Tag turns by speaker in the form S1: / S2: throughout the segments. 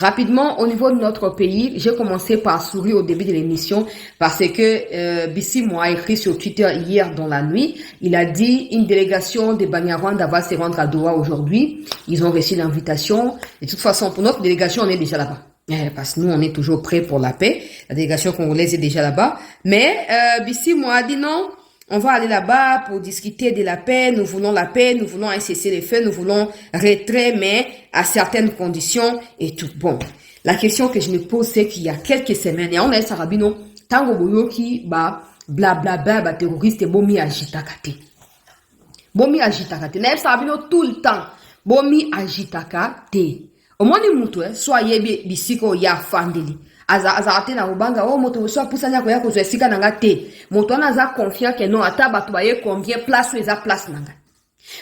S1: Rapidement, au niveau de notre pays, j'ai commencé par sourire au début de l'émission parce que Bissim a écrit sur Twitter hier dans la nuit. Il a dit une délégation des Banyarwanda va se rendre à Doha aujourd'hui. Ils ont reçu l'invitation. Et de toute façon, pour notre délégation, on est déjà là-bas. Parce que nous, on est toujours prêts pour la paix. La délégation congolaise est déjà là-bas. Mais Bissim a dit non. On va aller là-bas pour discuter de la paix, nous voulons la paix, nous voulons un cessez-le-feu, nous voulons retrait, mais à certaines conditions et tout. Bon, la question que je me pose, c'est qu'il y a quelques semaines, et on a Sarabino, tango boyoki, blablabla, terroriste, bomi agitakate. Bomi agitakate. Na Sarabino tout le temps. Bomi agitakate. Au moins, ni mutu, soyez bisiko ya fandeli. Azarate na ubanga moto so pusanya ko yako zwesika nanga te moto anaza confiant que non ata batu baye combien place eza place nanga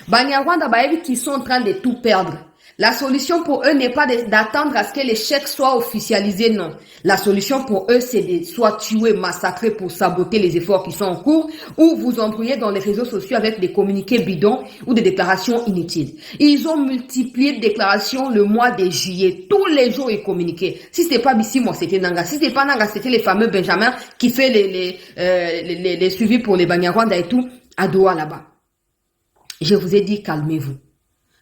S1: Banyarwanda bayebi qui sont en train de tout perdre. La solution pour eux n'est pas d'attendre à ce que l'échec soit officialisé, non. La solution pour eux, c'est de soit tuer, massacrer pour saboter les efforts qui sont en cours, ou vous embrouiller dans les réseaux sociaux avec des communiqués bidons ou des déclarations inutiles. Ils ont multiplié de déclarations le mois de juillet. Tous les jours, ils communiquaient. Si c'était pas Bissi, moi, c'était Nanga. Si c'était pas Nanga, c'était les fameux Benjamin qui fait les suivis pour les Banyarwanda et tout, à Doha là-bas. Je vous ai dit, calmez-vous.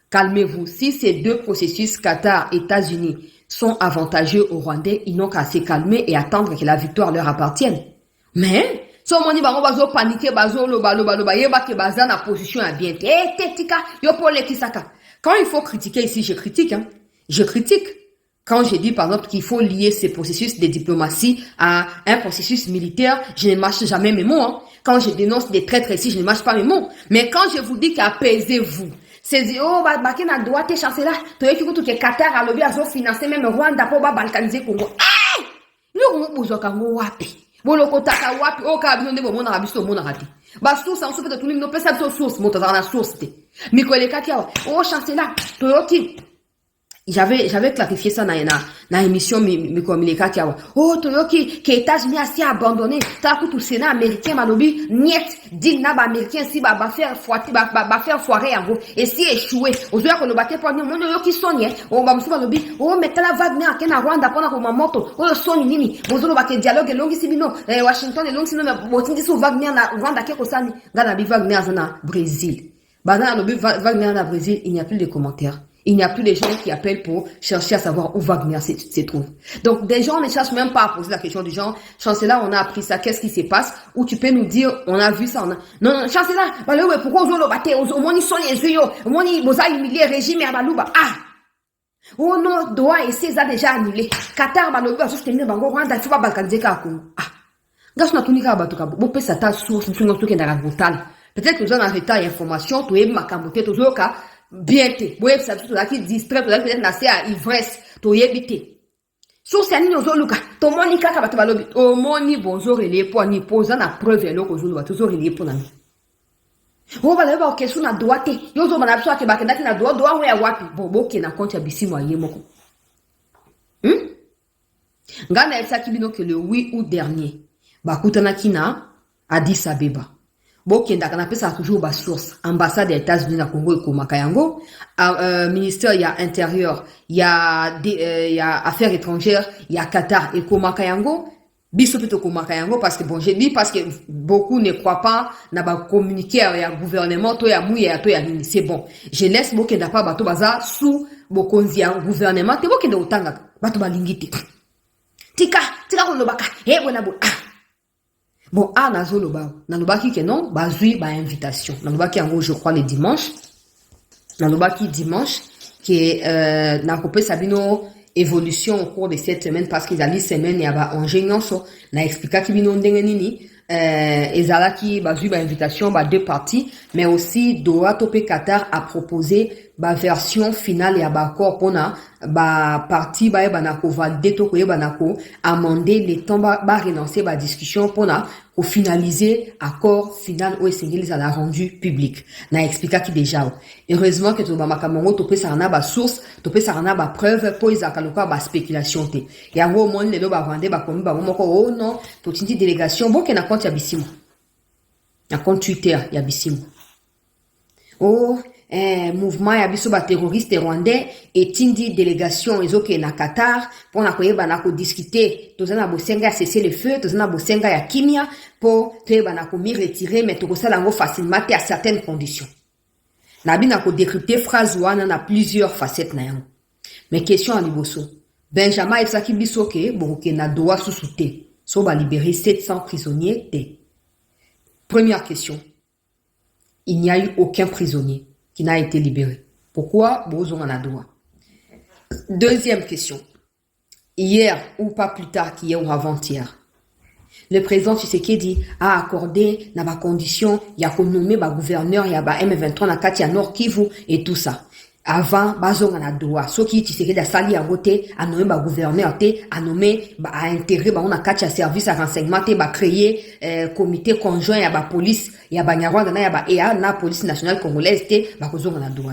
S1: Calmez-vous. Si ces deux processus, Qatar, États-Unis, sont avantageux aux Rwandais, ils n'ont qu'à se calmer et attendre que la victoire leur appartienne. Mais, si on dit, bazo paniquer, bazo loba, yeba ke baza na position à bien. Tika, yo pour les kisaka. Quand il faut critiquer ici, je critique, hein. Je critique. Quand je dis, par exemple, qu'il faut lier ces processus de diplomatie à un processus militaire, je ne mâche jamais mes mots, hein. Quand je dénonce des traîtres ici, je ne mâche pas mes mots. Mais quand je vous dis qu'apaisez-vous, c'est bakena doit te chancela to yeki kutu ke Qatar a lobby azo financer même Rwanda pour balkaniser Congo. Nous bozoka ngo wapi boloko taka wapi o ka bino ndebo mona rabiso mona rati ba source en fait tout no pesa so source moto na source te mikole katia o chancela to yoki j'avais clarifié ça na émission mi communiquer kiawa oh toyoki que États-Unis a si abandonné ta kutu Sénat américain malobi niet dit na ba américain si ba faire foirer en gros et si échoué ozoya ko lobate pour nous yoki sonye o ba musuba lobi o metala Wagner akena Rwanda pona ko mamoto o soni nini bozolo ba ke dialogue longi sibino Washington longi sino botindi so Wagner na Rwanda ke ko sani ngana bi Wagner na Brésil bana lobi Wagner na Brésil il n'y a plus de commentaires. Il n'y a plus de gens qui appellent pour chercher à savoir où Wagner se trouve. Donc, des gens ne cherchent même pas à poser la question du genre, chancelier, on a appris ça, qu'est-ce qui se passe? Ou tu peux nous dire, on a vu ça, non, chancelier, pourquoi on le battre? Au moins, ils sont les yeux, au moins, ils ont humilié le régime, oh non, Doha et César déjà annulé. Qatar, balobi, à soutenir, bango, Rwanda, il faut pas balkaniser Congo. Gas na tunika batuka, bo pesa ta source, nous sommes tous qui dans brutal. Peut-être que vous en avez retard information, tu es makambote, tu es bien te boye ça tout là qui distrait tout là peut-être nasser à ivresse to yebite so c'est ani ozo luka to moni kaka bato balobi o moni bonjour et les points ni posa na preuve loko zo bato zo les points na o bala ba kesu na doate yo zo bana biso ke bakenda na doa we ya wapi bobo ke na konti ya bisimo aye moko ngana elsa kibino que le 8 août dernier bakutana kina Addis Abeba bokenda kana pesa toujours ba source ambassade des États-Unis na Congo et Komaka yango ministère il y a intérieur il y a affaires étrangères il y a Qatar et Komaka yango biso plutôt Komaka yango parce que bon j'ai dit parce que beaucoup ne croient pas na ba communiquer ya gouvernement to ya mouya to ya nini c'est bon je laisse bokenda pa bato baza sous bokonzi ya gouvernement te bokenda otanga bato balingiti tika ko lobaka bona bo bon, nazoloba, nalobaki que non, bazui ba invitation. Nalobaki en gros, je crois le dimanche. Nalobaki dimanche que nakopé sabino évolution au cours de cette semaine parce qu'ils allaient semaine ya ba ingénieur so na expliquer ki bino ndenge nini ezalaki bazui ba invitation ba deux parties mais aussi Doha topé Qatar a proposé ba version finale ya ba accord pona ba parti ba banako valider to ko banako amender les temps ba renoncer ba discussion pona pour finaliser accord final ou esengeli à la rendu public na expliquer ki déjà heureusement que to ba makamongo topé ça na ba source topé ça na ba preuve pour izakaloka ba spéculation te ya ngo mon lelo ba vendre ba komi ba moko oh non to tindi délégation bon que na compte ya bisimo na compte Twitter ya bisimo oh mouvement ya biso ba terroriste rwandais et tindi délégation ezoke na Qatar pour na koyeba na ko discuter tozana bosenga cesser le feu tozana bosenga ya kimia pour toyeba na ko mi retirer mais to kosala ngo facilement à certaines conditions. Na bina ko décrypter phrase wana na plusieurs facettes na yango. Mais question à liboso. Benjamin Efsaki biso ke boke na doa sous-souté. So ba libérer 700 prisonniers té. Première question. Il n'y a eu aucun prisonnier qui n'a été libéré. Pourquoi Bozon en a droit? Deuxième question. Hier ou pas plus tard qu'hier ou avant-hier, le président Tshisekedi a accordé dans ma condition, il y a nommé ba gouverneur, il y a ba M23 na Katia Nord Kivu et tout ça. Avant, Bazon en a droit. Ce qui Tshisekedi a sali à voter, a nommé ba gouverneur, a nommé, a intégré, on a Katia service à renseignement, a créé comité conjoint, il y a ba police, il y a ba Nyarwanda, il y a ba EA, la police nationale congolaise, ba Bazon en a droit.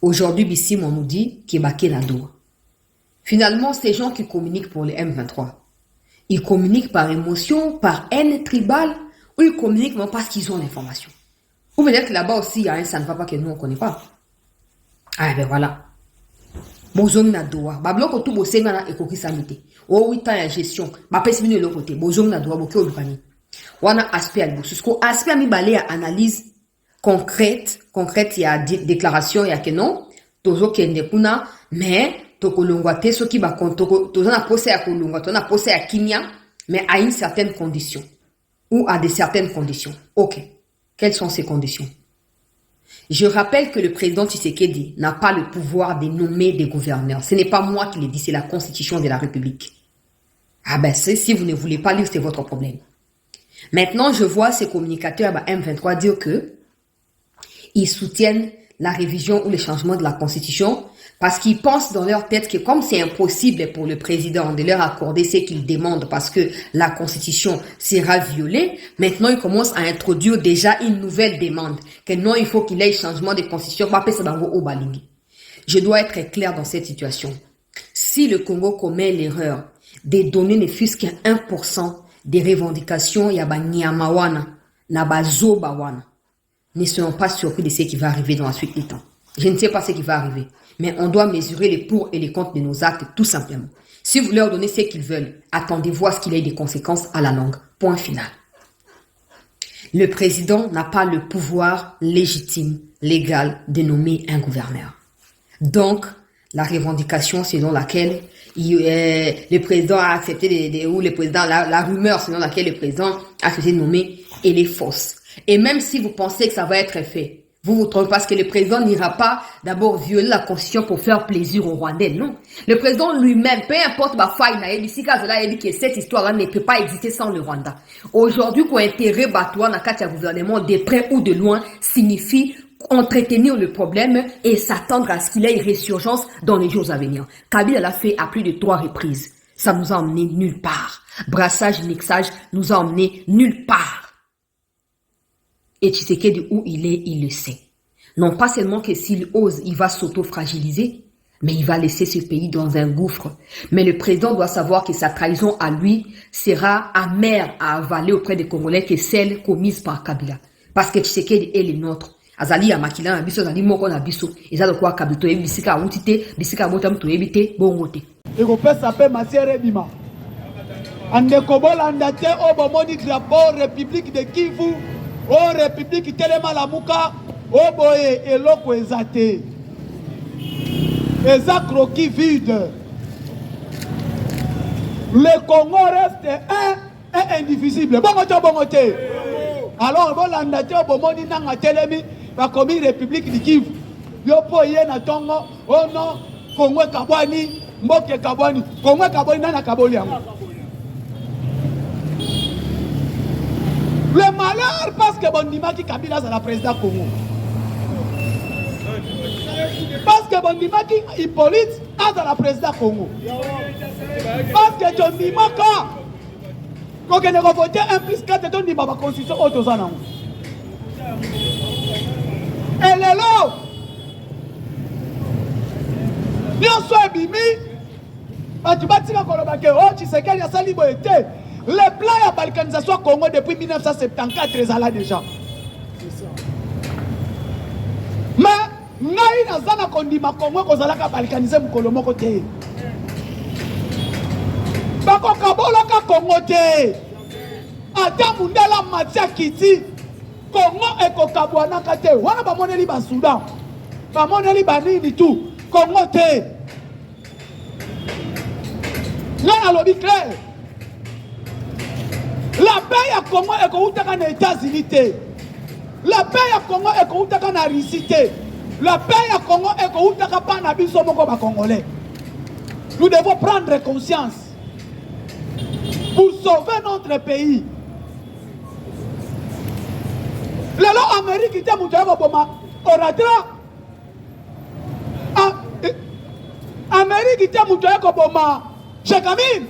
S1: Aujourd'hui, Bissim, on nous dit qu'il y a ba droit. Finalement, ces gens qui communiquent pour les M23, ils communiquent par émotion, par haine tribale, ou ils communiquent non parce qu'ils ont l'information. Ou peut-être que là-bas aussi, il y a un ça ne va pas que nous, on ne connaît pas. Ah ben voilà. Bozong na doa. Bablo ko tu bosenga na ekoki samite. O 8 ans ya gestion. Ba pesi bino le côté. Bozong na doa boke olupani. Wana aspect al bosus. Ko aspect mi balé à analyse concrète, il y a déclaration, il y a que non. Tozo kende kuna, mais tokolongwa te soki ba kontoko, tozo na posé à kolongwa, tozo na posé à kimia, mais à une certaine condition. Ou à des certaines conditions. OK. Quelles sont ces conditions? Je rappelle que le président Tshisekedi n'a pas le pouvoir de nommer des gouverneurs. Ce n'est pas moi qui le dis, c'est la Constitution de la République. Ah ben, si vous ne voulez pas lire, c'est votre problème. Maintenant, je vois ces communicateurs M23 dire que ils soutiennent la révision ou le changement de la Constitution parce qu'ils pensent dans leur tête que comme c'est impossible pour le président de leur accorder ce qu'ils demandent parce que la Constitution sera violée, maintenant ils commencent à introduire déjà une nouvelle demande, que non, il faut qu'il y ait changement de Constitution. Je dois être clair dans cette situation. Si le Congo commet l'erreur de donner ne fût-ce qu'un 1% des revendications yaba Nyamawana, Nabazobawana, ne soyons pas surpris de ce qui va arriver dans la suite du temps. Je ne sais pas ce qui va arriver, mais on doit mesurer les pour et les contre de nos actes tout simplement. Si vous leur donnez ce qu'ils veulent, attendez-vous à ce qu'il ait des conséquences à la longue. Point final. Le président n'a pas le pouvoir légitime, légal, de nommer un gouverneur. Donc, la revendication selon laquelle le président a accepté ou le président, la rumeur selon laquelle le président a accepté de nommer, elle est fausse. Et même si vous pensez que ça va être fait, vous vous trompez parce que le président n'ira pas d'abord violer la constitution pour faire plaisir aux Rwandais, non. Le président lui-même, peu importe ma faille, il a dit que cette histoire-là ne peut pas exister sans le Rwanda. Aujourd'hui, qu'on intérêt batois dans le gouvernement de près ou de loin signifie entretenir le problème et s'attendre à ce qu'il y ait une résurgence dans les jours à venir. Kabila l'a fait à plus de 3 reprises. Ça nous a emmené nulle part. Brassage, mixage nous a emmené nulle part. Et Tshisekedi où il est, il le sait. Non pas seulement que s'il ose, il va s'auto-fragiliser, mais il va laisser ce pays dans un gouffre. Mais le président doit savoir que sa trahison à lui sera amère à avaler auprès des Congolais que celle commise par Kabila. Parce que Tshisekedi est le nôtre. Azali ya makila na biso azali moko na biso. Ezalo kwa Kabila to bisika outite, bisika botam to ebite bongote.
S2: Ego pesa pe matiere bima. Ande kobola ndate obomoni drapeau République de Kivu. Oh République telema la muka, oh boye eloko ezate. Eza croquis vide. Le Congo reste un et indivisible. Bongote. Alors bolanda te obomoni nanga telemi ba komi République du Kivu. Yo poye na tongo, oh non, Congo kabwani, mboke kabwani, Congo kabwani na kaboli yango. Le malheur parce que Bondima qui Kabila c'est la président Congo. Parce que Bondima qui Hippolyte a dans la président Congo. Parce que Bondima quand on a voté 1+4 ton Bondima constitution autosana. Et les lots. Bien soit bimi. Tu vas dire que oh tu sais qu'il y a ça liberté. Le plan de la balkanisation Congo depuis 1974 est là déjà. ngai nazana kondima Congo kozalaka balkaniser mukolo moko te. Bako kabolaka Congo te. Ata mundala matia kiti Congo ekokabwanaka te. Wana bamoneli ba Soudan. Bamoneli banini tout. Congo te. Nana lobi clair. La paix à Congo ekoutaka na États-Unis te. La paix à Congo ekoutaka na Russie te. La paix à Congo ekoutaka pa na biso moko ba Congolais. Nous devons prendre conscience pour sauver notre pays. Lelo Amérique te mutu yako boma oratra. Amérique te mutu yako boma Chekamine.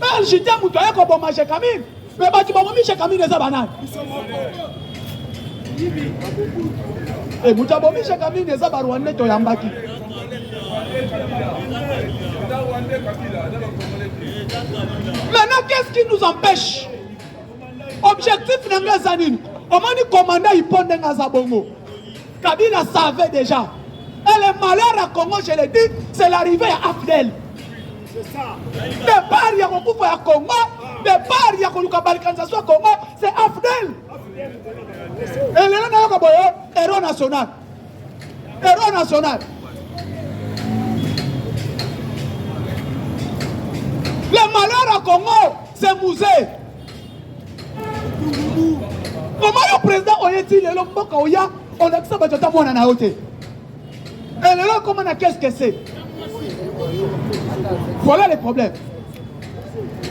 S2: Belgique te mutu yako boma Chekamine. Mais batu bomomi Chekamine eza banani. Et mutu bomomi Chekamine eza ba Rwanda to yambaki. Maintenant, qu'est-ce qui nous empêche? Objectif n'est pas zanine. Au moment du commandant, il pond dans Zabongo. Kabila savait déjà. Et le malheur à Congo, je l'ai dit, c'est l'arrivée à Afdel. C'est ça. Départ, il y a beaucoup à Congo. Départ, il y a beaucoup de balkanisation à Congo. C'est Afdel. Et le héros national. Héros national. Le malheur à Congo, c'est Mouzé. Comment le président Oyeti, le Lomboka Oya, on accepte que tu as mon anaote. Et le long, comment qu'est-ce que c'est? Voilà les problèmes.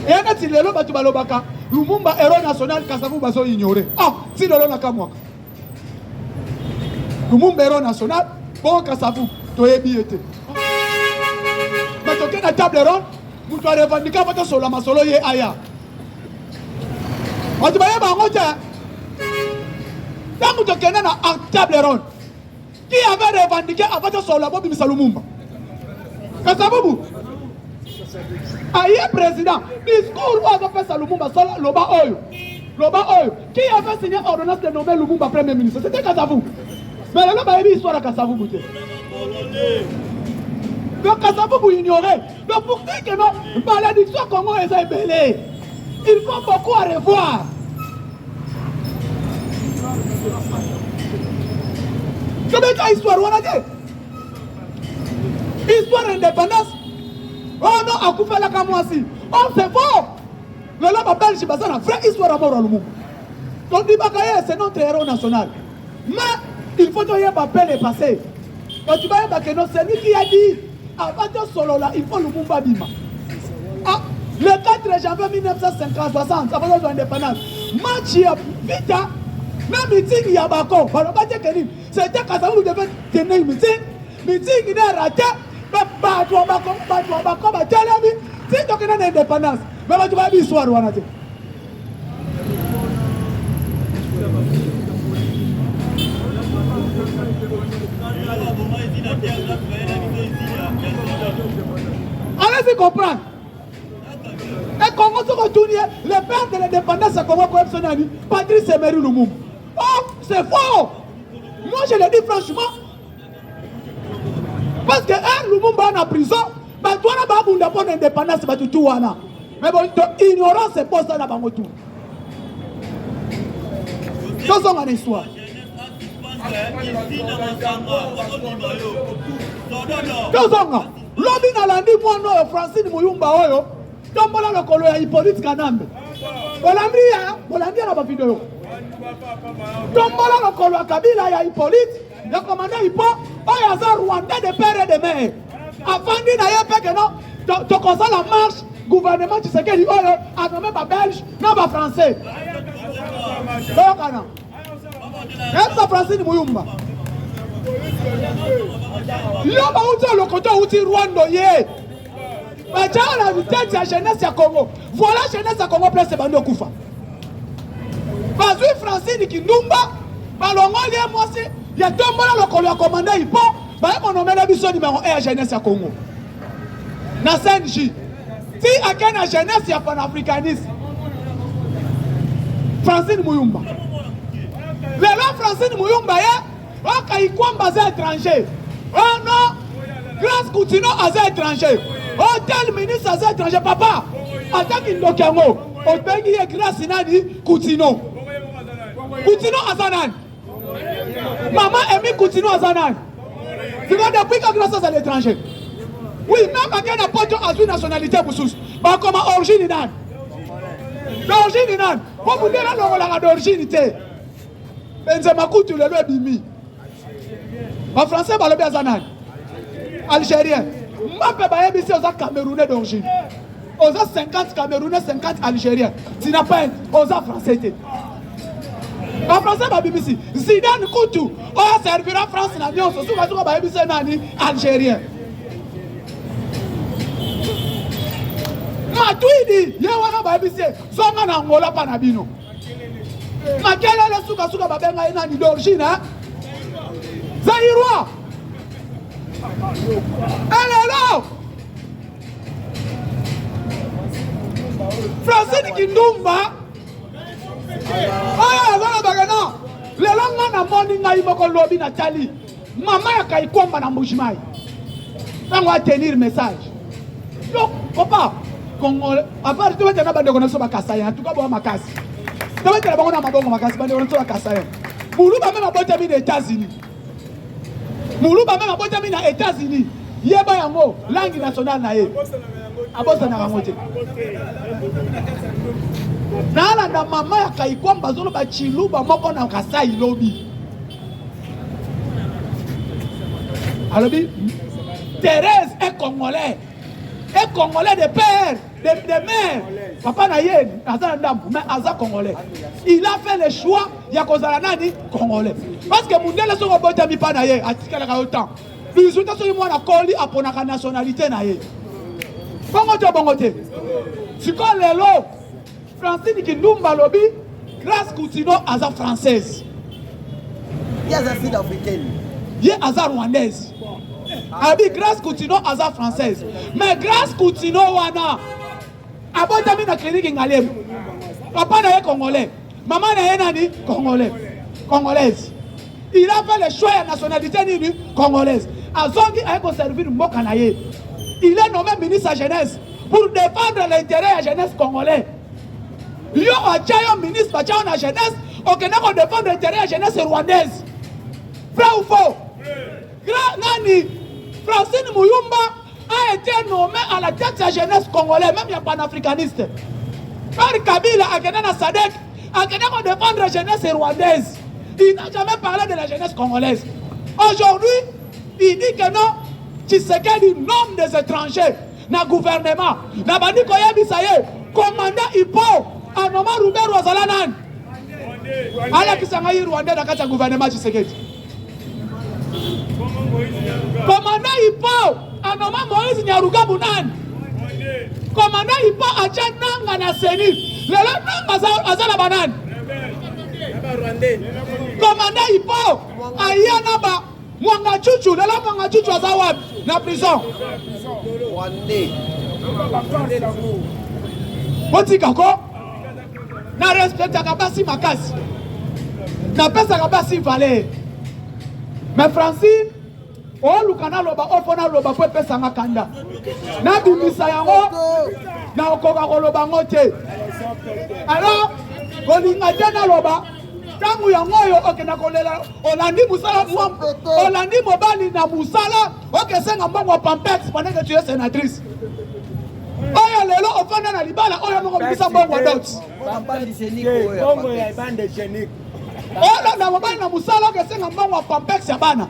S2: Et un petit le long, tu vas l'obaka. Lumumba, héros national, Kassavou, Bazo ignoré. Ah, si le long n'a qu'à moi. Lumumba, héros national, bon Kassavou, tu es bien. Mais tu as une table ronde. Vous avez revendiqué votre solo, ma solo ye aya. On te voyait bango tiens. Tant que tu connais na table ronde. Qui avait revendiqué votre solo, Bobi Salumumba. Kasabubu. Aïe président. Discours où a fait Salumumba solo loba oyo. Loba oyo. Qui avait signé ordonnance de nommer Lumumba premier ministre? C'était Kasabou. Mais là ba yebi histoire à Kasabou te. Donc Kasabou ignorer. Donc pour dire que non, malédiction Congo est ébellée. Il faut beaucoup à revoir. Comment est histoire on a dit? Histoire d'indépendance. Oh non, à couper la Kamouassi. Oh c'est faux. Le lama belge c'est une vraie histoire à mort à l'homme. Donc Dibakaye c'est notre héros national. Mais il faut que Mbappé le passé. Quand tu vas dire que non, c'est lui qui a dit. Avant de solo là, il faut le Mumba Bima. Ah, le 4 janvier 1960, avant l'indépendance, match il y a vite, même meeting il y a Bako, c'était quand vous devez tenir meeting il est raté, mais pas toi Bako, c'est donc une indépendance. Mais tu vas dire histoire, on a dit. Allez-y comprendre. Et Congo se retourne, le père de l'indépendance à Congo, Patrice Emery Lumumba. Oh, c'est faux. Moi, je le dis franchement. Parce que Lumumba est en prison, mais toi, tu as une indépendance, mais tu as mais bon, ignorance, c'est pas ça, là, tout. Deux ans en histoire. Deux ans. L'homme n'a pas dit moi non, Francine Mouyumba oyo. Tombola le colo ya Hippolyte Kanambe. Bolandi na ba vidéo. Tombola le colo ya Kabila ya Hippolyte. Le commandant Hippo, oyo aza Rwandais de père et de mère. Afandi na ye peke non, to kosa la marche gouvernement Tshisekedi oyo a nommé ba belge, non ba français. Dokana. Est-ce Francine Mouyumba? Yoba uti lokoto uti Rwanda ye. Bachana la vitesse ya jeunesse ya Congo. Voilà jeunesse ya Congo place bando kufa. Bazui Francine Kindumba, balongoli mosi, ya tombola lokolo ya commandant Hippo, ba mo nomela biso numéro 1 ya jeunesse ya Congo. Na CNJ. Si akena jeunesse ya panafricanisme. Francine Mouyumba. Lelo Francine Mouyumba ye Kaikwamba aza étranger. Oh non, Grâce Coutinho aza étranger. Oh tel ministre aza étranger. Papa, ataki ndokiango. Otengi ye Grâce nani Coutinho. Coutinho aza nani? Maman Emi Coutinho aza nani? Depuis que Grâce à l'étranger. Oui, même quand il y a pas de nationalité boussous. Bah comment origine nani? D'origine nani? Pour vous dire la d'origine té. Benzema Coutu le bimi. En français, bah le bien zanan. Algérien. Mbappé bah ici aux Camerounais d'origine. Aux 50 Camerounais, 50 Algériens. Tu n'as pas aux français. En français, bah BBC. Zidane Coutu. On servira France l'avion. Surtout quand on va BBC nani Algérien. Matuidi. Yawana bah BBC. Zonga na Angola panabino. Makele le suka babenga nani d'origine hein? Zaïrois. Elle est là. Francine Kindumba. Ah, voilà bagana. Le longa na morning ngai moko lobi na tali. Mama ya Kaikwamba na Mujimai. On va tenir message. Donc, papa, Congolais, à part tu vas te nabander connaissance bakasa en tout cas bon makasi. Tu vas te nabander na mabongo makasi bande connaissance bakasa. Muluba même abota mi des États-Unis. Muluba même abota mi na États-Unis. Yeba yango langue nationale na ye. Abosa na rangote. Na na mama ya Kaikwamba zolo ba chiluba moko na Kasai lobi. Alobi Thérèse est congolais. Est congolais de père, de mère. Papa na ye, aza ndambu, mais aza congolais. Il a fait le choix ya kozala nani congolais. Parce que mundele so robota mi pa na ye, atikala ka autant. Bizuta so mo na koli apona ka nationalité na ye. Bongote. Siko lelo Francine Kindumba lobi Grâce Coutinho aza française.
S3: Ye aza sud-africaine.
S2: Ye aza rwandaise. Abi Grâce Coutinho aza française. Mais Grâce Coutinho wana abotami na clinique ngalem. Papa na ye congolais. Maman na ye nani congolaise. Il a fait le choix de nationalité nini congolaise. Azongi a servir mboka na ye. Il est nommé ministre de la jeunesse pour défendre l'intérêt de la jeunesse congolaise. Yo achayo ministre achayo na jeunesse, okena ko défendre l'intérêt de la jeunesse rwandaise. Vrai ou faux? Nani Francine Muyumba a été nommé à la tête de la jeunesse congolaise, même il y a panafricaniste. Par Kabila a gagné na Sadek, a gagné pour défendre la jeunesse rwandaise. Il n'a jamais parlé de la jeunesse congolaise. Aujourd'hui, il dit que non, Tshisekedi nomme des étrangers dans le gouvernement. Na bandi koya bisaye, commandant Ipo, a nommé Robert Wazalanan. Ala kisanga yi Rwanda dans le gouvernement Tshisekedi. Commandant Ipo a nommé Moïse Nyaruga Bunan. Commandant Ipo a tient nanga na seni. Le nanga azala banan. Commandant Ipo a yanaba Mwanga Chuchu. Le Mwanga Chuchu azawab na prison. Botika ko na respecta kabasi makasi. Na pesa kabasi valeur. Mais Francine o lukana loba ofona loba po pesa ngakanda na bimisa yango na okoka koloba ngote. Alors kolinga jana loba tangu yango yo okena kolela olandi musala olandi mobali na musala okesenga mbongo pampex pendant que tu es sénatrice. Oyo lelo ofana na libala oyo moko mbisa mbongo dot
S3: Bande génique bongo ya bande génique.
S2: Oyo na mobali na musala okesenga mbongo pampex ya bana.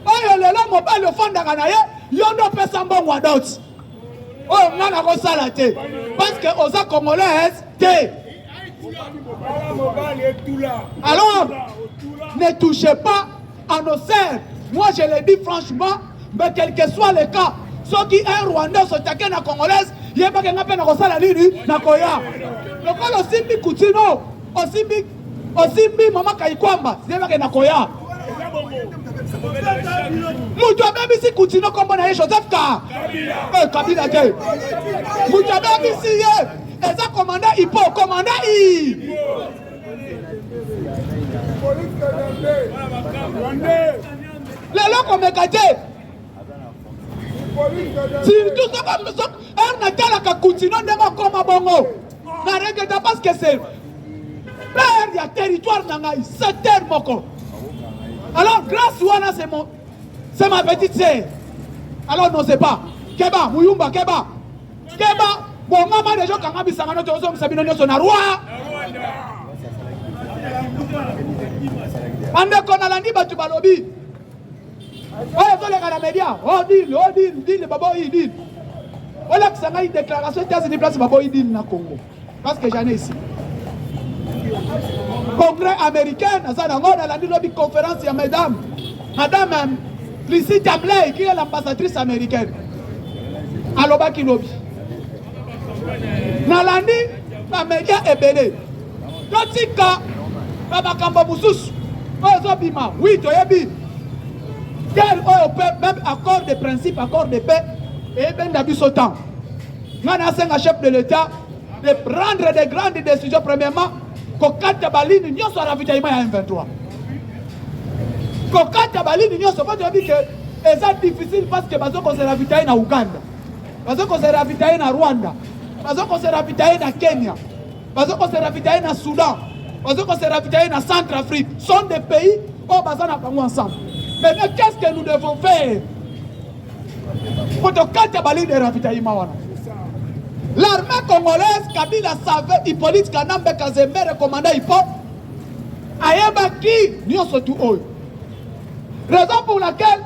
S2: Oyo lelo mobali ofandaka na ye yondo pesa mbongo wa dot. Oyo ngana ko sala te parce que oza congolaise te. Alors ne touchez pas à nos sœurs. Moi je le dis franchement, mais quel que soit le cas, ceux qui un Rwandais se taquent na congolaise, yeba ke ngapena ko sala nini na koya. Lokolo simbi Coutinho, osimbi mama Kaikwamba, yeba ke na koya. Mujabe bisi Coutinho kombo na ye Joseph Ka. Kabila te. Mujabe bisi ye. Eza commandant Ipo, commandant I. Les locs ont mécaté. Surtout ça comme ça, on a tel que continue de comme bongo. Na regrette parce que c'est père il y a territoire nangai, c'est terre moko. Alors grâce Wana c'est ma petite sœur. Alors non c'est pas. Keba Muyumba Keba. Keba bon maman des gens quand bisanga no tozo msabino nyoso na roi. Ande kona landi batu balobi. Oh, les gars, les médias, oh, deal, babo, deal. Voilà que ça a une déclaration de États-Unis, place babo, deal na Congo. Parce que j'en ai ici. Congrès américain, on a une conférence, il y a madame Lizzie Tamley, qui est l'ambassadrice américaine. Aloba Kilobi. Nalandi, les médias est belé. Totika, Babakamba Moussous, Ozobima, oui, Toyebi. Même accord de principe, accord de paix, et bien d'abus au temps. Nous avons un chef de l'État de prendre des grandes décisions. Premièrement, Kokata Balini, nous sommes ravitaillement à M23. Kokata Balini, nous sommes dire que c'est difficile parce que nous sommes ravitaillés en Ouganda, nous sommes ravitaillés en Rwanda, nous sommes ravitaillés en Kenya, nous sommes ravitaillés en Soudan, nous sommes ravitaillés en Centrafrique. Ce sont des pays où nous sommes ensemble. Maintenant, qu'est-ce que nous devons faire pour te bali de ravitaillement? L'armée congolaise, Kabila savait, Hippolyte Kanambe Kazembe recommandait Hippo, Ayeba qui, nous surtout eux. Raison pour laquelle,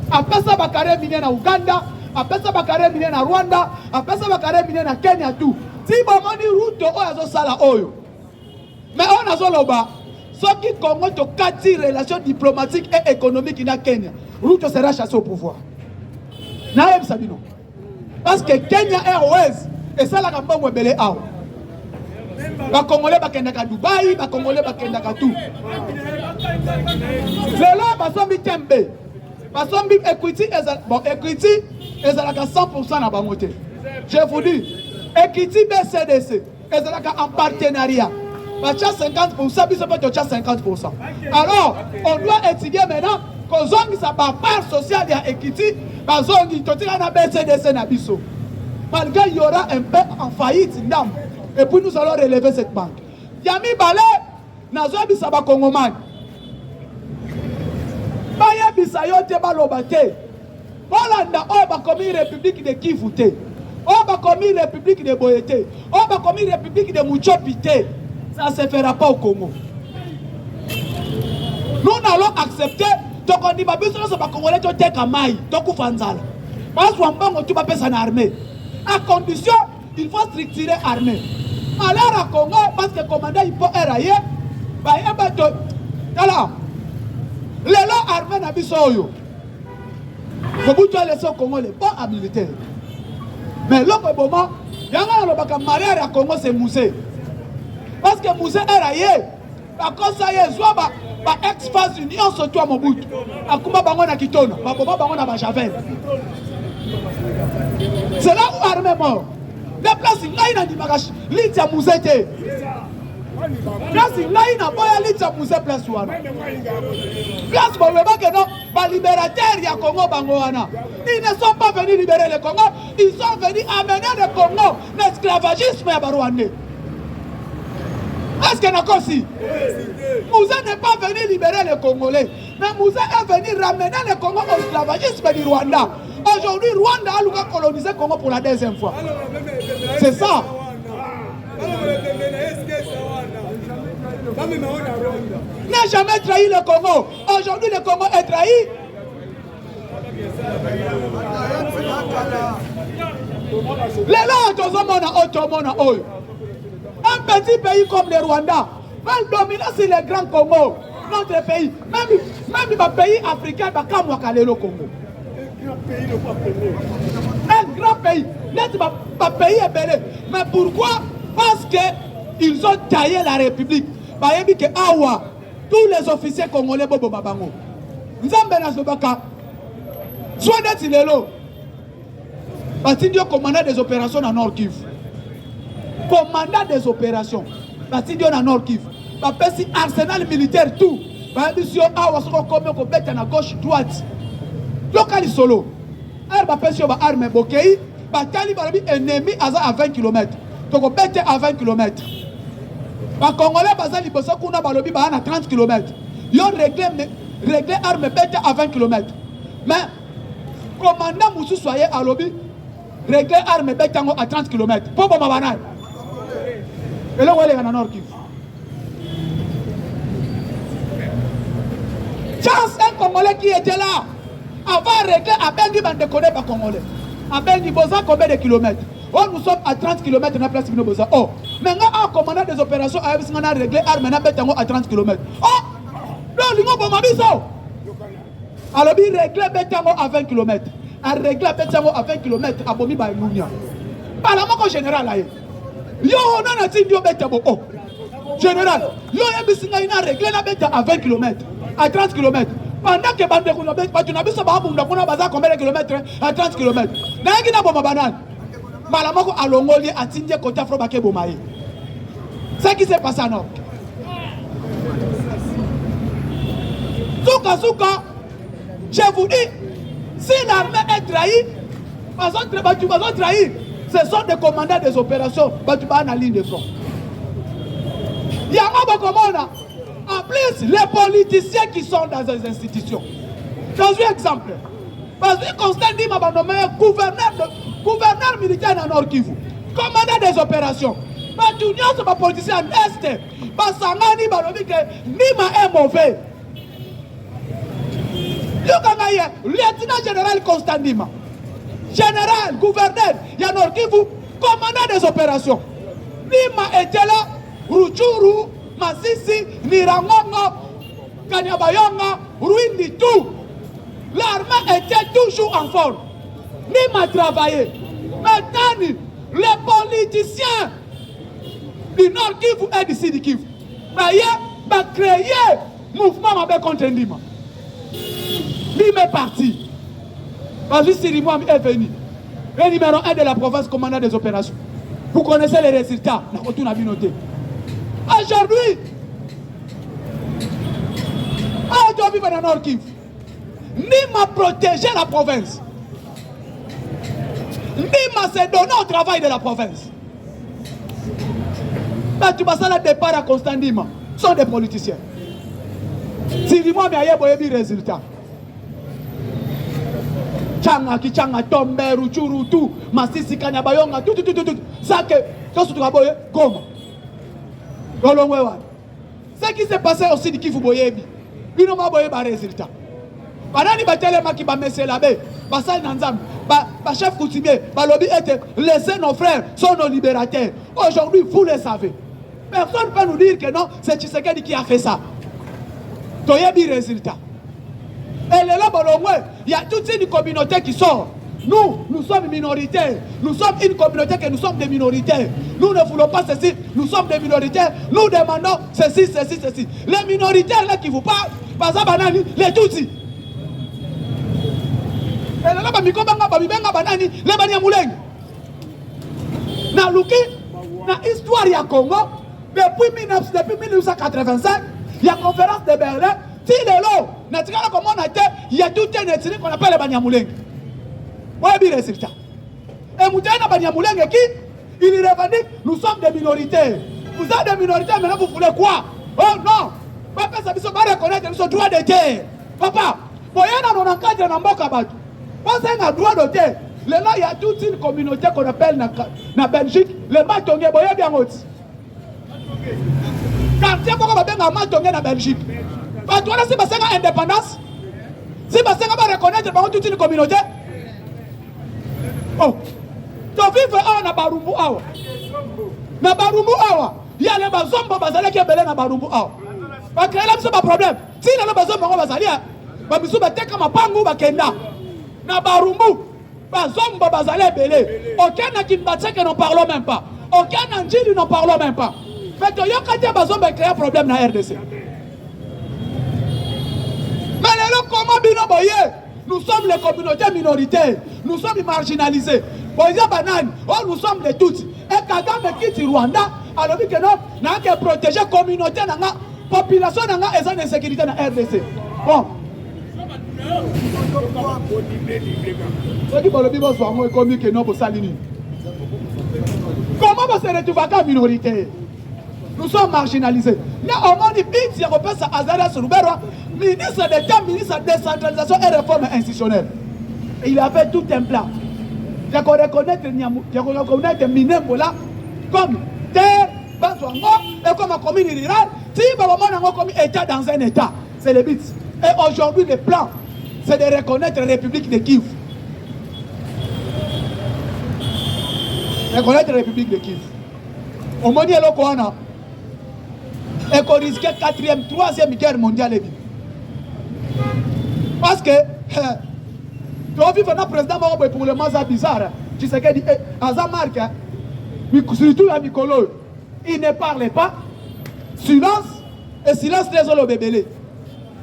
S2: après ça, Bakare miné na Ouganda, après ça, Bakare miné na Rwanda, après ça, Bakare miné na Kenya, tout. Si bon, on dit route, on a sala oyo. Mais on a soloba. Ceux qui Congo ont 4 relations diplomatiques et économiques dans Kenya, Ruto sera chassé au pouvoir. Naïm Sabino. Parce que Kenya Airways, et ça la campagne est belé à. Les Congolais bakendaka Dubaï, les Congolais bakendaka tout. Le là, basombi tembe. Basombi equity, bon equity, ils ont 100% na bangote. Je vous dis, equity BCDC, ils ont en partenariat. 50%, puis ça peut être 50%. Alors, on doit étudier maintenant que ça part part sociale et equity, malgré il y aura un peu en faillite, et puis nous allons relever cette banque. Yami Balé, Nazo Bisaba Kongoman. Baya Bisayote Balobate. Holanda, Oba commis République de Kivoute. Oba commis République de Boyete. Oba commis République de Mouchopite. Ça ne se fera pas au Congo. Nous allons accepter. Donc on dit que nous sommes Congolais qui ont Maï, donc Fanzala. Parce qu'on peut pas faire une armée. À condition, il faut structurer l'armée. Alors à Congo, parce que le commandant il peut erailler, alors, les lois armées n'a pas besoin. Vous pouvez laisser au Congo les bons militaires. Mais l'autre moment, il y a un mariage à Congo, c'est Moussé. Parce que Moussé est raillé. Par contre, ça y est, soit ex-phase union sur toi, mon bout. Akuma bango na kitona, baboma bango na bajavel. C'est là où l'armée est mort. Les places, il y a une dimagash, l'Itia Moussé. Place, il y a une boya l'Itia Moussé place. Place, bon, que non, les libérateurs, il y a Congo bangoana. Ils ne sont pas venus libérer le Congo, ils sont venus amener le Congo, l'esclavagisme à Barouandé. Est-ce qu'il y a encore si Moussa n'est pas venu libérer les Congolais, mais Moussa est venu ramener le Congo au esclavagisme du Rwanda. Aujourd'hui, Rwanda a colonisé le Congo pour la deuxième fois. C'est ça. N'a jamais trahi le Congo. Aujourd'hui, le Congo est trahi. Les lois, un petit pays comme le Rwanda va dominer sur les grands Congo. Notre pays, même les pays africains, le Congo. Un grand pays. Notre pays est belé. Mais pourquoi? Parce qu'ils ont taillé la République. Tous les officiers congolais, Bobo Babango. Nzambena Zobaka. Soit d'être Lelo. Batindio commandant des opérations dans Nord Kivu. Commandant des opérations. Batindio dans Nord Kivu. bapesi arsenal militaire tout bayebi yo awa soki okomi okobeta na gauche droite yoka lisolo ar bapesi yo baarme bokei batali balobi ennemi aza à 20 km tokobete à 20 km bakongolais baza liboso kuna balobi baa na 30 km yo régler arme bete à 20 km mais commandant mosusu aye alobi régler arme bete yango à 30 km mpo boma banani eloko elenga na Nord Kivu. Chance un Congolais qui était là avant régler à Bengi Bandekone par Congolais. À Bengi Boza combien de kilomètres? Oh, nous sommes à 30 km de la place de Boza. Oh, maintenant en commandant des opérations à régler arme à 30 km. Oh, non, l'Union Bomabiso. Alors, il régler Betango à 20 km. À régler Betango à 20 km à Bomi Baïlounia. Par la mort général là. Yo, on a dit Dio Betango. Oh, général, yo, il a réglé la bête à 20 km, à 30 km. Pendant que combien de kilomètres à 30 km. C'est qui s'est passé à Nord. Souka, je vous dis, si l'armée est trahie, ce sont des commandants des opérations, en ligne de front. En plus, les politiciens qui sont dans les institutions. Dans un exemple, parce que Constant Ndima va nommer gouverneur militaire dans Nord Kivu, commandant des opérations. Les politiciens en Est, Basangani Balobi que Ndima est mauvais. Le lieutenant général Constant Ndima, général, gouverneur, il y a Nord Kivu, commandant des opérations. Ndima était là, Ruchuru, Masisi, Nirangongo, Kanyabayonga, Ruindi, tout. L'armée était toujours en forme. Nima travaillé. Maintenant, les politiciens du Nord Kivu et du Sud Kivu, va créer mouvement contre Ndima. Ndima est parti. Parce que Sirimouam est venu. Le numéro 1 de la province commandant des opérations. Vous connaissez les résultats. On a bien noté. Aujourd'hui, dans Nord Kivu, Ndima protéger la province. Ndima s'est donné au travail de la province. Tu vas le départ à Constant Ndima. Ce sont des politiciens. Si dis-moi, mais il y a des résultats. Changa, Kichanga, Tombe, Ruchuru, tout, Masisi, Kanyabayonga, tout. Ça que, quand tu vas boyer, comment? Ce qui s'est passé aussi de Kivu Boyebi, il n'a pas boyé des résultats. Pendant que les gens les chef coutumier, lobby était laissez nos frères, sont nos libérateurs. Aujourd'hui, vous le savez. Personne ne peut nous dire que non, c'est Tshisekedi qui a fait ça. Il y a des résultats. Et là, il y a toute une communauté qui sort. Nous sommes minoritaires. Nous sommes une communauté que nous sommes des minoritaires. Nous ne voulons pas ceci. Nous sommes des minoritaires. Nous demandons ceci. Les minoritaires là qui vous parlent, les Tutsis. Et là, les Banyamuleng. Dans l'histoire du Congo, depuis 1985, il y a une conférence de Berlin. Si il y a tout un ethnie qu'on appelle les Banyamuleng. Voilà le résultat. Et Moutana Banyamuleng qui il revendique, nous sommes des minorités. Vous êtes des minorités, maintenant vous voulez quoi? Oh non! Papa, ça ne reconnaître nos droits de terre. Papa, vous voyez, on encadre dans Mboka Batu. Parce qu'il y a un droit de terre. Là, il y a toute une communauté qu'on appelle la Belgique, les Matongé, vous voyez bien aussi. Quand il y a un Matongé dans la Belgique, parce que si vous avez une indépendance, si vous avez reconnaître toute une communauté, oh, tu vives à Barumbu Awa. Na Barumbu Awa, il y a les bazombo bazali qui est belé na Barumbu Awa. Parce que là, c'est pas problème. Si les bazombo bazali, bamisu bateka mapangu bakenda. Na Barumbu, bazombo bazali belé. Aucun qui ne n'en parlons même pas. Aucun Andjili n'en parlons même pas. Mais tu as bazombo créé un problème dans la RDC. Mais là, nous sommes les communautés minoritaires. Nous sommes marginalisés. Nous sommes les Tutsis. Et Kagame quitte Rwanda. alors que non n'a que protéger communauté nanga population nanga et sans insécurité na RDC bon comment va se retrouver comme minorité? Nous sommes marginalisés. Mais au moins, il y a Azara Soubero, ministre d'État, ministre de décentralisation et réforme institutionnelle. Il avait tout un plan. Je reconnais Minembola comme terre, et comme commune rurale. Si on a comme État dans un État, c'est le but. Et aujourd'hui, le plan, c'est de reconnaître la République de Kivu. Reconnaître la République de Kivu. Au moins, il y a et qu'on risquait 4e, 3e guerre mondiale. Parce que, tu as vu le président pour le Maza bizarre, tu sais qu'il dit, Azamark, surtout la Mikolo, il ne parlait pas, silence, et silence les autres bébés.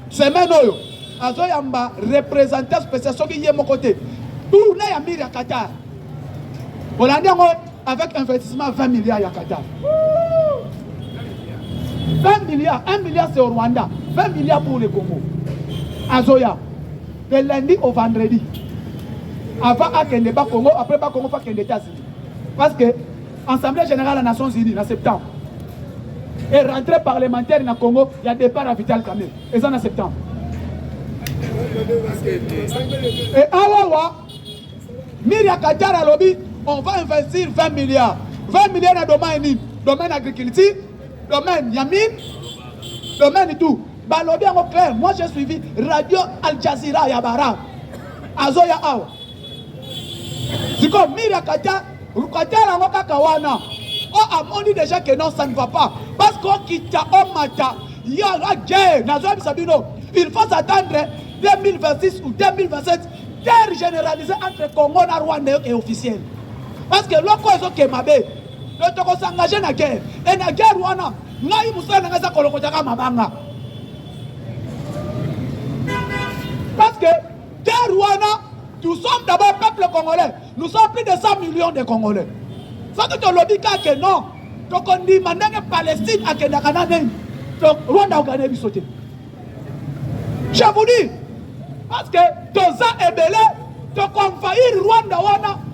S2: C'est maintenant, Azoyamba, représentant spécial, ce qui est mon côté, tourner à Miri à Qatar. Hollandais, avec investissement 20 milliards à Qatar. 20 milliards, 1 milliard c'est au Rwanda, 20 milliards pour le Congo. Azoya, de lundi au vendredi. Avant à Kendeba Congo, après pas Congo, il faut États-Unis. Parce que l'Assemblée générale des Nations Unies, en septembre, et rentrée parlementaire dans Congo, il y a départ à Vital Kamerhe. Et ça en septembre. Et Awawa, Myria Qatar à lobby, on va investir 20 milliards. 20 milliards dans le domaine agriculture. Domaine Yamine, domaine et tout. Balobi en clair, moi j'ai suivi Radio Al Jazeera Yabara, Azoya Awa. C'est comme Myria Qatar, Qatar en Kawana. On dit déjà que non, ça ne va pas. Parce qu'on quitte Omata, il y a la guerre. Il faut s'attendre 2026 ou 2027, guerre généralisée entre Congo et Rwanda et officielle. Parce que l'on peut se Kemabe. Nous devons s'engager dans la guerre. Et dans la guerre, nous avons parce que guerre Rwanda, nous sommes d'abord peuple congolais. Nous sommes plus de 100 millions de Congolais. Ça que tu as dit que non. Donc on dit que Palestine a gagné le Canada. Donc Rwanda a gagné le sauté. Je vous dis, parce que Toza est belé, donc on va y Rwanda.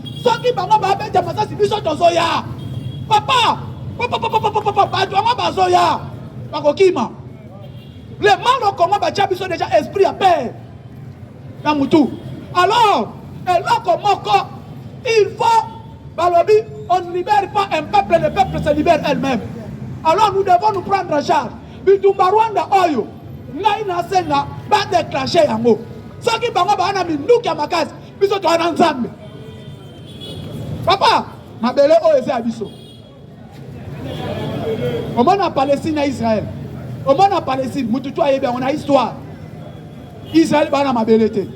S2: Ce qui m'a dit que c'est un Tozoya. Papa, le mal au Congo, ils déjà esprit à paix. Alors, il faut, on ne libère pas un peuple, le peuple se libère elle-même. Alors nous devons nous prendre en charge. Bitumba Rwanda Oyo, Naina Senga, va déclencher Yango. Ce qui va nous qui a ma case, puis on doit ensemble. Papa, ma belle Oyo, c'est Abisso. Au moins en Palestine et Israël. Au moins en Palestine, on a histoire. Israël va ma belleté.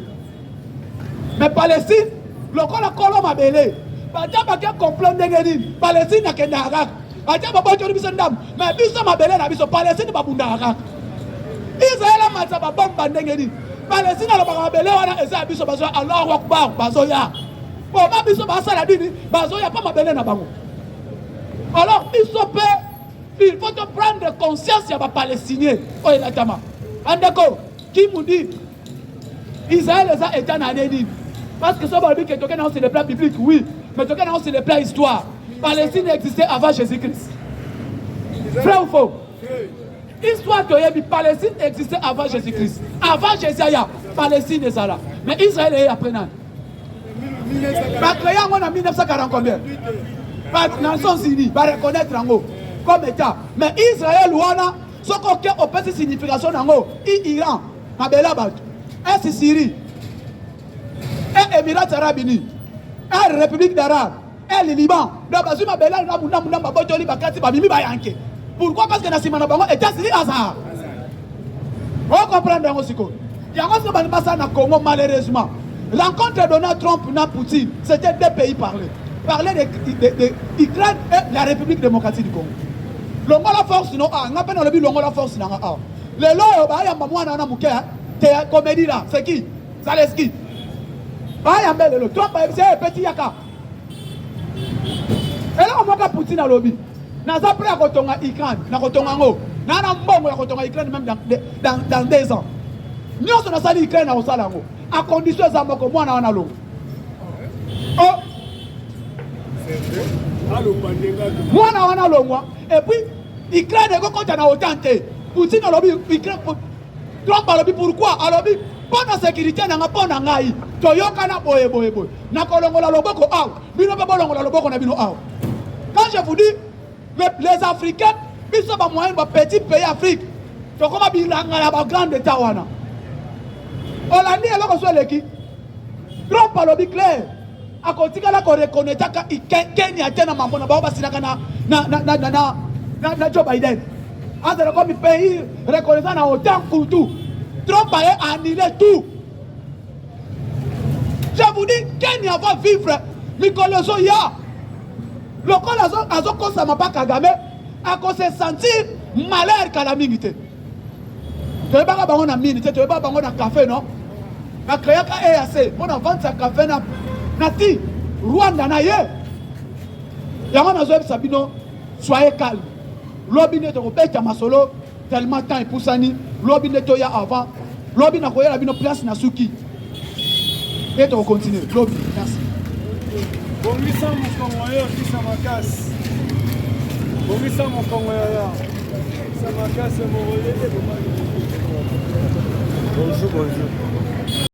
S2: Mais Palestine, le col a colon ma belle. Pas comprendre des Palestine n'a qu'un Irak. Mais bis ma belle n'a bis Palestine pas bunda. Israël a matcha ba bomba ndengeni. Palestine a ba belle wana eza biso bazo Allahu Akbar bazoya. Bon ma biso ba sala dini bazoya pas ma belle na bango. Alors, il faut te prendre conscience de les Palestiniens. Oh, il a tama. Andako, qui nous dit Israël a été en année. Parce que ça va dire que tu es sur le plan biblique, oui. Mais tu es sur le plan histoire. Palestine existait avant Jésus-Christ. Vrai ou faux? Histoire que Palestine existait avant Jésus-Christ. Avant Jésus, Palestine est là. Mais Israël est après. Pas créé en 1940 combien? Les Nations Unies va reconnaître Ango comme État. Mais Israël, Wana, ce qu'on a opposé signification d'Ango, Iran, Mabelabad, et Syrie, et Émirats Arabes Unis, et République d'Arabe, et le Liban. Pourquoi? Parce que Nassimana Bango est assis à ça. On comprend Ango Siko. Il y a un passage dans Congo, malheureusement. Rencontre de Donald Trump et Poutine, c'était deux pays parlés. Parler de l'Ukraine et la République démocratique du Congo. L'Ongola force, non, on appelle le but l'Ongola force. Le lot, il y a un mouké, c'est comédie là, c'est qui? Zaleski. Il y a un Trump, c'est un petit yaka. Et là, on voit Poutine à lobby. naza prêt à kotonga Ukraine na kotonga ngo na mbongo ya kotonga Ukraine même dans 2 ans nyonso nasali Ukraine na kosala ngo à condition za moko mwana wana longo mwana wana longwa et puis Ukraine eko konta na autant te Poutine alobi Ukraine Trump alobi pourquoi alobi pona sécurité na nga pona ngai toyoka na boye na kolongola loboko awa bino pe bolongola loboko na bino awa. Quand je vous dis les Africains biso ba moyen ba petit pays Afrique to koma bilanga na ba grande état wana Hollande eloko so leki Trump alobi clair akotikala ko reconnaître ka Kenya tena mambo na bao basinaka na Joe Biden azala comme pays reconnaissant na autant kutu Trump a annulé tout. Je vous dis Kenya va vivre Mikolo Zoya le col azo kosama pa Kagame a se sentir malheur kala mingi te to ba bango na mini te to ba bango na café non na créer ka EAC on a vendre sa café na ti Rwanda na ye yango na zo sabino soyez calme lobi ne to beta masolo tellement temps epusani lobi ne to ya avant lobi na koyela bino place na suki et to continuer lobi merci.
S4: Bongisa mokongo yo kisa makasi. Bongisa mokongo ya kisa makasi mo rolete. Bonjour.